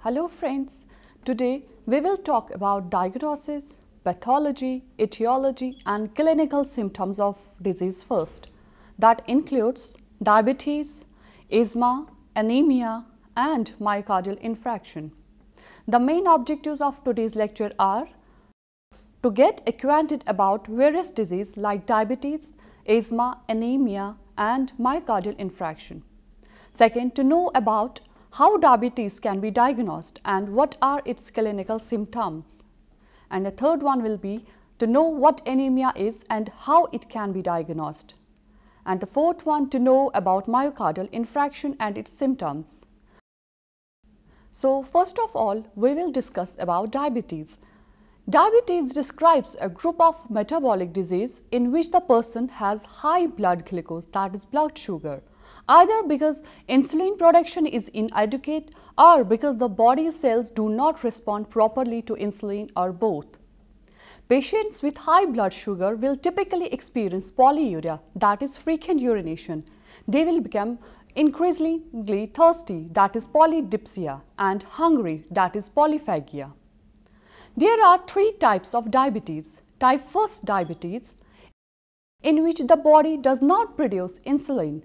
Hello friends, today we will talk about diagnosis, pathology, etiology and clinical symptoms of disease first. That includes diabetes, asthma, anemia and myocardial infarction. The main objectives of today's lecture are to get acquainted about various diseases like diabetes, asthma, anemia and myocardial infarction. Second, to know about how diabetes can be diagnosed and what are its clinical symptoms. And the third one will be to know what anemia is and how it can be diagnosed. And the fourth one to know about myocardial infarction and its symptoms. So first of all, we will discuss about diabetes. Diabetes describes a group of metabolic disease in which the person has high blood glucose, that is blood sugar, either because insulin production is inadequate or because the body cells do not respond properly to insulin or both. Patients with high blood sugar will typically experience polyuria, that is frequent urination. They will become increasingly thirsty, that is polydipsia, and hungry, that is polyphagia. There are three types of diabetes. Type 1 diabetes, in which the body does not produce insulin.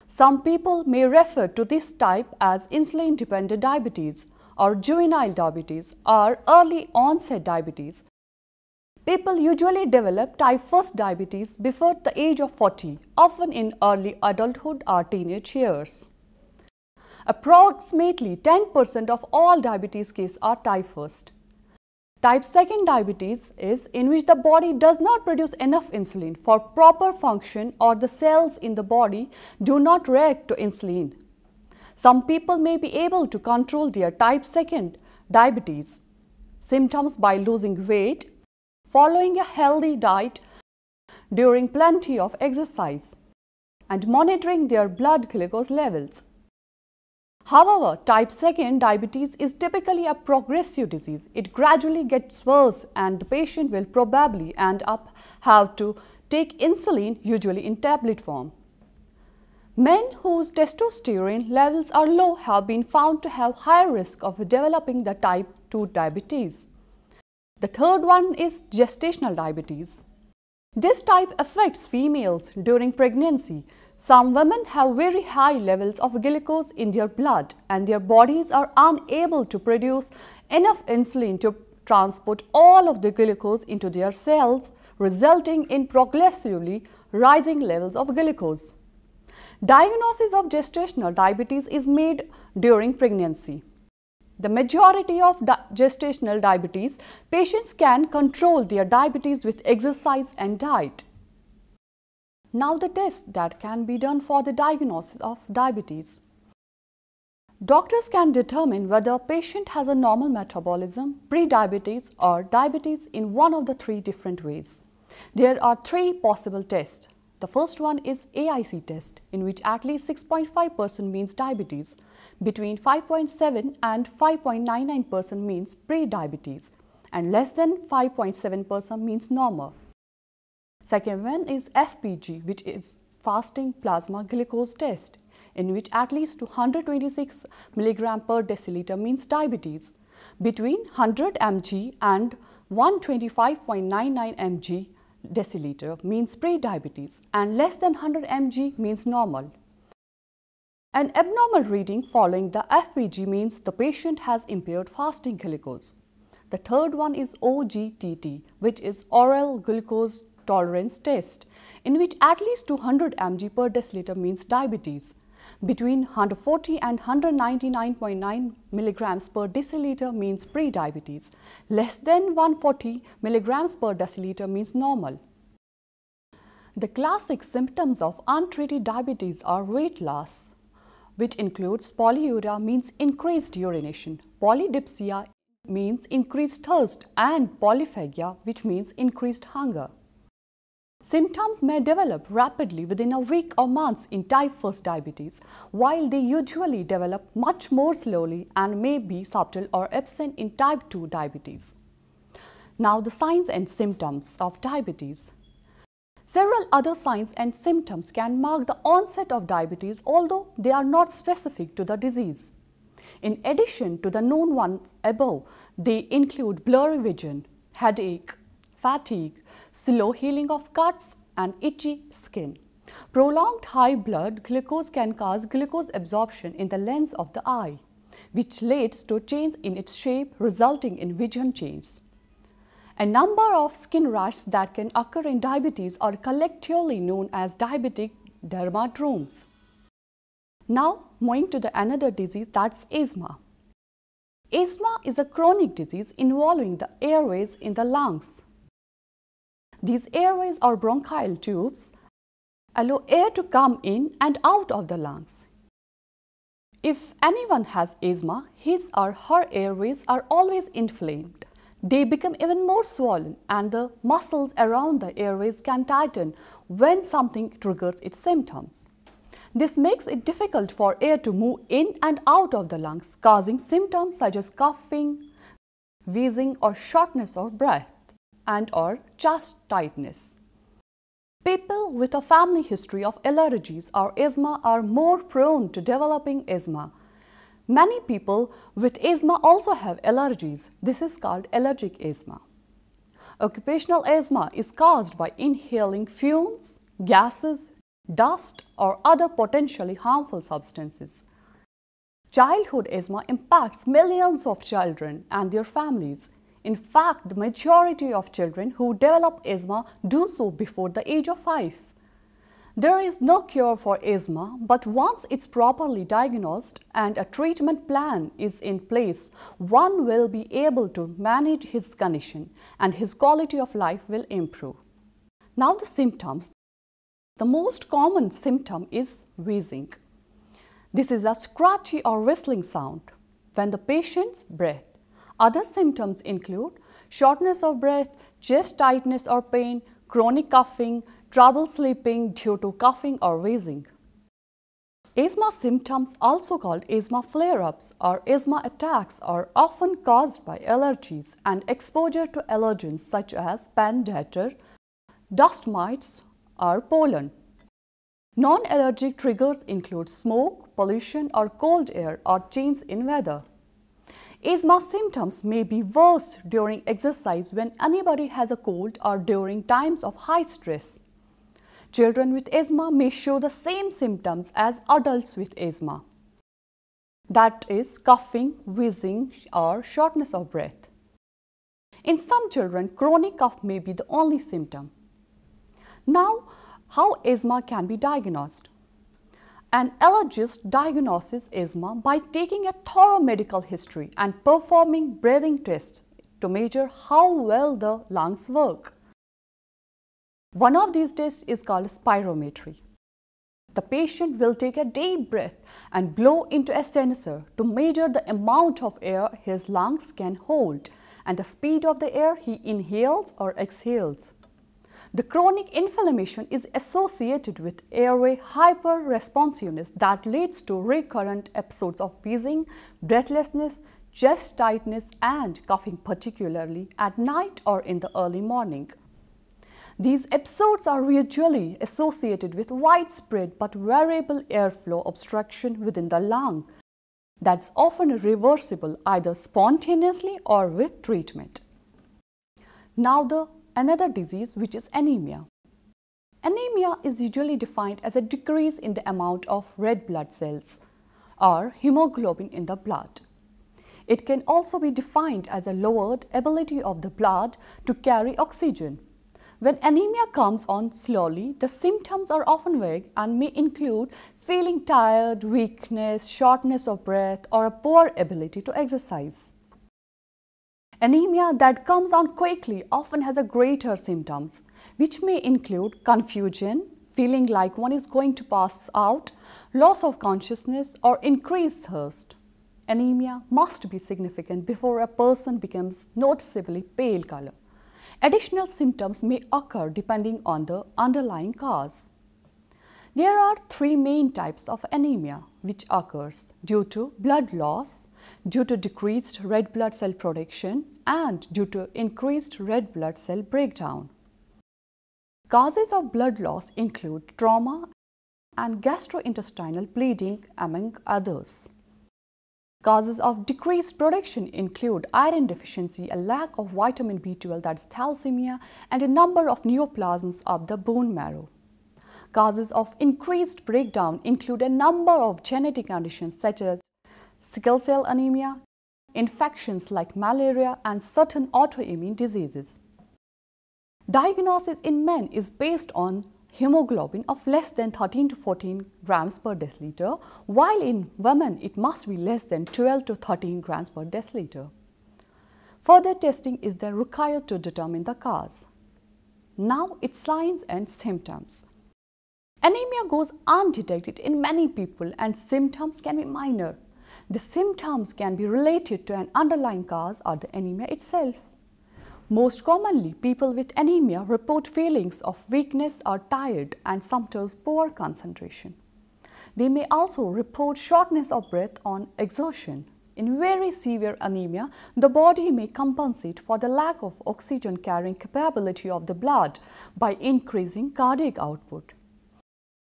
Some people may refer to this type as insulin-dependent diabetes or juvenile diabetes or early onset diabetes. People usually develop type 1 diabetes before the age of 40, often in early adulthood or teenage years. Approximately 10% of all diabetes cases are type 1. Type 2 diabetes is in which the body does not produce enough insulin for proper function or the cells in the body do not react to insulin. Some people may be able to control their type 2 diabetes symptoms by losing weight, following a healthy diet, during plenty of exercise, and monitoring their blood glucose levels. However, type 2 diabetes is typically a progressive disease. It gradually gets worse and the patient will probably end up have to take insulin, usually in tablet form. Men whose testosterone levels are low have been found to have higher risk of developing the type 2 diabetes. The third one is gestational diabetes. This type affects females during pregnancy. Some women have very high levels of glucose in their blood and their bodies are unable to produce enough insulin to transport all of the glucose into their cells, resulting in progressively rising levels of glucose. Diagnosis of gestational diabetes is made during pregnancy. The majority of gestational diabetes patients can control their diabetes with exercise and diet. Now the tests that can be done for the diagnosis of diabetes. Doctors can determine whether a patient has a normal metabolism, pre-diabetes or diabetes in one of the three different ways. There are three possible tests. The first one is AIC test, in which at least 6.5% means diabetes, between 5.7 and 5.99% means pre-diabetes, and less than 5.7% means normal. Second one is FPG, which is fasting plasma glucose test, in which at least 226 mg per deciliter means diabetes, between 100 mg and 125.99 mg deciliter means pre-diabetes, and less than 100 mg means normal. An abnormal reading following the FPG means the patient has impaired fasting glucose. The third one is OGTT, which is oral glucose tolerance test, in which at least 200 mg per deciliter means diabetes, between 140 and 199.9 mg per deciliter means pre-diabetes, less than 140 mg per deciliter means normal. The classic symptoms of untreated diabetes are weight loss, which includes polyuria means increased urination, polydipsia means increased thirst, and polyphagia, which means increased hunger. Symptoms may develop rapidly within a week or months in type 1 diabetes, while they usually develop much more slowly and may be subtle or absent in type 2 diabetes. Now the signs and symptoms of diabetes. Several other signs and symptoms can mark the onset of diabetes, although they are not specific to the disease. In addition to the known ones above, they include blurry vision, headache, fatigue, slow healing of cuts, and itchy skin. Prolonged high blood glucose can cause glucose absorption in the lens of the eye, which leads to change in its shape, resulting in vision change. A number of skin rashes that can occur in diabetes are collectively known as diabetic dermatomes. Now, moving to another disease, that's asthma. Asthma is a chronic disease involving the airways in the lungs. These airways or bronchial tubes allow air to come in and out of the lungs. If anyone has asthma, his or her airways are always inflamed. They become even more swollen, and the muscles around the airways can tighten when something triggers its symptoms. This makes it difficult for air to move in and out of the lungs, causing symptoms such as coughing, wheezing, or shortness of breath, and or chest tightness. People with a family history of allergies or asthma are more prone to developing asthma. Many people with asthma also have allergies. This is called allergic asthma. Occupational asthma is caused by inhaling fumes, gases, dust, or other potentially harmful substances. Childhood asthma impacts millions of children and their families. In fact, the majority of children who develop asthma do so before the age of 5. There is no cure for asthma, but once it's properly diagnosed and a treatment plan is in place, one will be able to manage his condition and his quality of life will improve. Now the symptoms. The most common symptom is wheezing. This is a scratchy or whistling sound when the patient's breathes. Other symptoms include shortness of breath, chest tightness or pain, chronic coughing, trouble sleeping due to coughing or wheezing. Asthma symptoms, also called asthma flare-ups or asthma attacks, are often caused by allergies and exposure to allergens such as pin-dater, dust mites, or pollen. Non-allergic triggers include smoke, pollution, or cold air or change in weather. Asthma symptoms may be worse during exercise when anybody has a cold or during times of high stress. Children with asthma may show the same symptoms as adults with asthma. That is coughing, wheezing, or shortness of breath. In some children, chronic cough may be the only symptom. Now, how asthma can be diagnosed? An allergist diagnoses asthma by taking a thorough medical history and performing breathing tests to measure how well the lungs work. One of these tests is called spirometry. The patient will take a deep breath and blow into a sensor to measure the amount of air his lungs can hold and the speed of the air he inhales or exhales. The chronic inflammation is associated with airway hyperresponsiveness that leads to recurrent episodes of wheezing, breathlessness, chest tightness, and coughing, particularly at night or in the early morning. These episodes are usually associated with widespread but variable airflow obstruction within the lung that's often reversible either spontaneously or with treatment. Now another disease, which is anemia. Anemia is usually defined as a decrease in the amount of red blood cells or hemoglobin in the blood. It can also be defined as a lowered ability of the blood to carry oxygen. When anemia comes on slowly, the symptoms are often vague and may include feeling tired, weakness, shortness of breath, or a poor ability to exercise. Anemia that comes on quickly often has a greater symptoms, which may include confusion, feeling like one is going to pass out, loss of consciousness, or increased thirst. Anemia must be significant before a person becomes noticeably pale color. Additional symptoms may occur depending on the underlying cause. There are 3 main types of anemia which occurs due to blood loss, due to decreased red blood cell production, and due to increased red blood cell breakdown. Causes of blood loss include trauma and gastrointestinal bleeding, among others. Causes of decreased production include iron deficiency, a lack of vitamin B12, that's thalassemia, and a number of neoplasms of the bone marrow. Causes of increased breakdown include a number of genetic conditions such as sickle cell anemia, infections like malaria, and certain autoimmune diseases. Diagnosis in men is based on hemoglobin of less than 13 to 14 grams per deciliter, while in women it must be less than 12 to 13 grams per deciliter. Further testing is then required to determine the cause. Now its signs and symptoms. Anemia goes undetected in many people and symptoms can be minor. The symptoms can be related to an underlying cause or the anemia itself. Most commonly, people with anemia report feelings of weakness or tired and sometimes poor concentration. They may also report shortness of breath on exertion. In very severe anemia, the body may compensate for the lack of oxygen carrying capability of the blood by increasing cardiac output.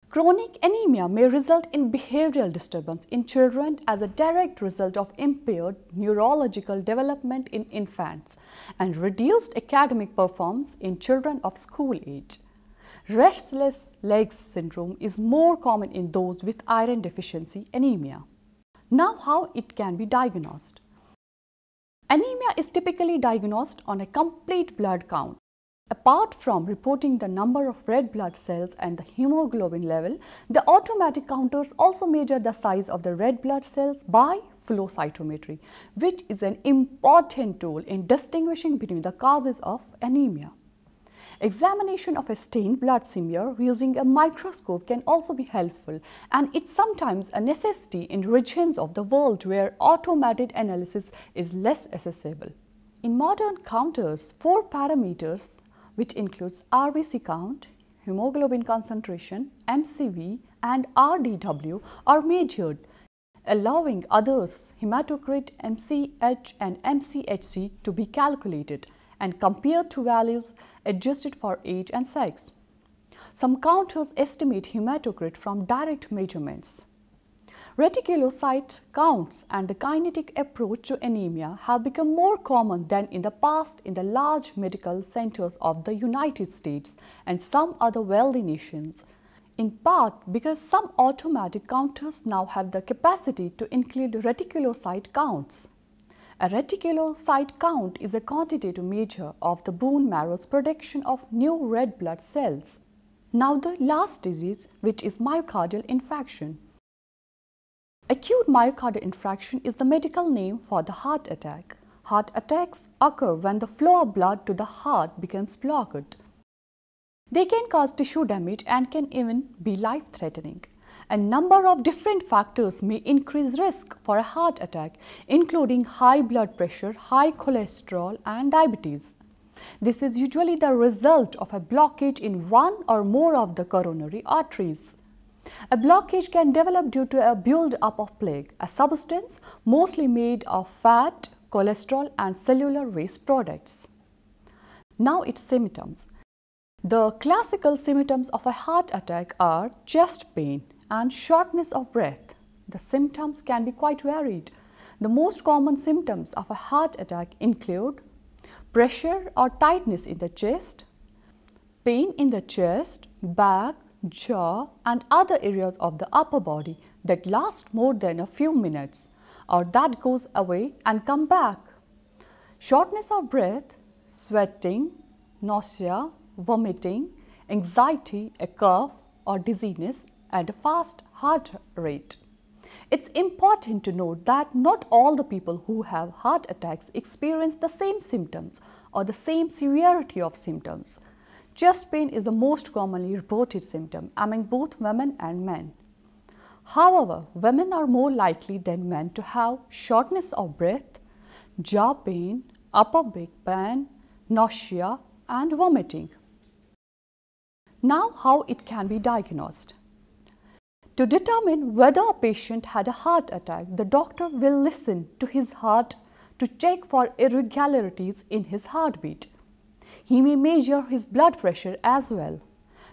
Chronic anemia may result in behavioral disturbance in children as a direct result of impaired neurological development in infants and reduced academic performance in children of school age. Restless legs syndrome is more common in those with iron deficiency anemia. Now, how it can be diagnosed? Anemia is typically diagnosed on a complete blood count. Apart from reporting the number of red blood cells and the hemoglobin level, the automatic counters also measure the size of the red blood cells by flow cytometry, which is an important tool in distinguishing between the causes of anemia. Examination of a stained blood smear using a microscope can also be helpful, and it's sometimes a necessity in regions of the world where automated analysis is less accessible. In modern counters, 4 parameters, which includes RBC count, hemoglobin concentration, MCV, and RDW, are measured, allowing others, hematocrit, MCH, and MCHC, to be calculated and compared to values adjusted for age and sex. Some counters estimate hematocrit from direct measurements. Reticulocyte counts and the kinetic approach to anemia have become more common than in the past in the large medical centers of the United States and some other wealthy nations, in part because some automatic counters now have the capacity to include reticulocyte counts. A reticulocyte count is a quantitative measure of the bone marrow's production of new red blood cells. Now the last disease, which is myocardial infarction. Acute myocardial infarction is the medical name for the heart attack. Heart attacks occur when the flow of blood to the heart becomes blocked. They can cause tissue damage and can even be life-threatening. A number of different factors may increase risk for a heart attack, including high blood pressure, high cholesterol, and diabetes. This is usually the result of a blockage in one or more of the coronary arteries. A blockage can develop due to a build-up of plaque, a substance mostly made of fat, cholesterol, and cellular waste products. Now its symptoms. The classical symptoms of a heart attack are chest pain and shortness of breath. The symptoms can be quite varied. The most common symptoms of a heart attack include pressure or tightness in the chest, pain in the chest, back, jaw, and other areas of the upper body that last more than a few minutes or that goes away and come back. Shortness of breath, sweating, nausea, vomiting, anxiety, a cough or dizziness, and a fast heart rate. It's important to note that not all the people who have heart attacks experience the same symptoms or the same severity of symptoms. Chest pain is the most commonly reported symptom among both women and men. However, women are more likely than men to have shortness of breath, jaw pain, upper back pain, nausea, and vomiting. Now, how it can be diagnosed? To determine whether a patient had a heart attack, the doctor will listen to his heart to check for irregularities in his heartbeat. He may measure his blood pressure as well.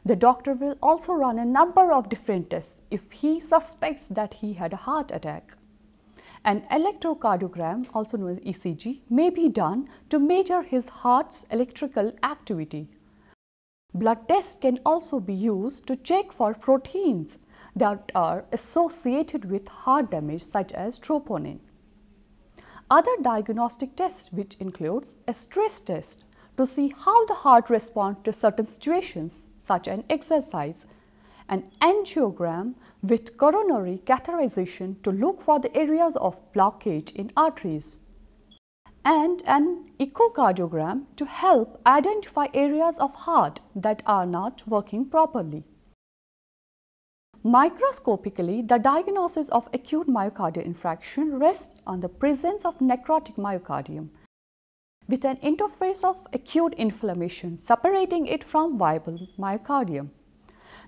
The doctor will also run a number of different tests if he suspects that he had a heart attack. An electrocardiogram, also known as ECG, may be done to measure his heart's electrical activity. Blood tests can also be used to check for proteins that are associated with heart damage, such as troponin. Other diagnostic tests, which includes a stress test to see how the heart responds to certain situations, such as exercise, an angiogram with coronary catheterization to look for the areas of blockage in arteries, and an echocardiogram to help identify areas of heart that are not working properly. Microscopically, the diagnosis of acute myocardial infarction rests on the presence of necrotic myocardium with an interface of acute inflammation separating it from viable myocardium.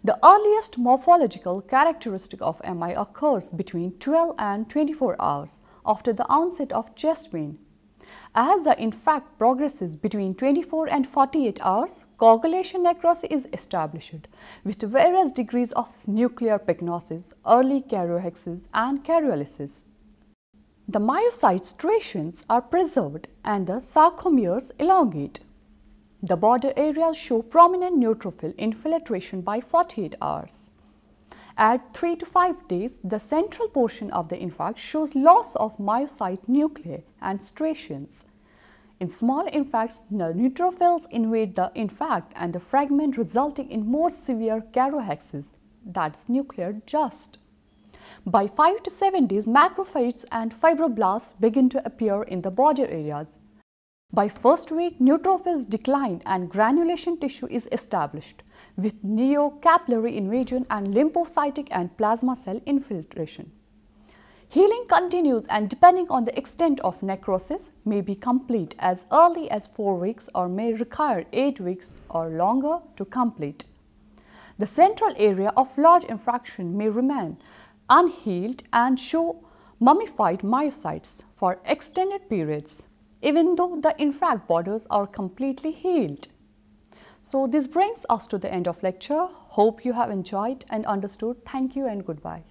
The earliest morphological characteristic of MI occurs between 12 and 24 hours after the onset of chest pain. As the infarct progresses between 24 and 48 hours, coagulation necrosis is established with various degrees of nuclear pyknosis, early karyohexis and karyolysis. The myocyte striations are preserved and the sarcomeres elongate. The border areas show prominent neutrophil infiltration by 48 hours. At 3 to 5 days, the central portion of the infarct shows loss of myocyte nuclei and striations. In small infarcts, the neutrophils invade the infarct and the fragment resulting in more severe karyohexis, that's nuclear dust. By 5 to 7 days, macrophages and fibroblasts begin to appear in the border areas. By first week, neutrophils decline and granulation tissue is established with neocapillary invasion and lymphocytic and plasma cell infiltration. Healing continues and depending on the extent of necrosis may be complete as early as 4 weeks or may require 8 weeks or longer to complete. The central area of large infarction may remain unhealed and show mummified myocytes for extended periods, even though the infarct borders are completely healed. So this brings us to the end of lecture. Hope you have enjoyed and understood. Thank you and goodbye.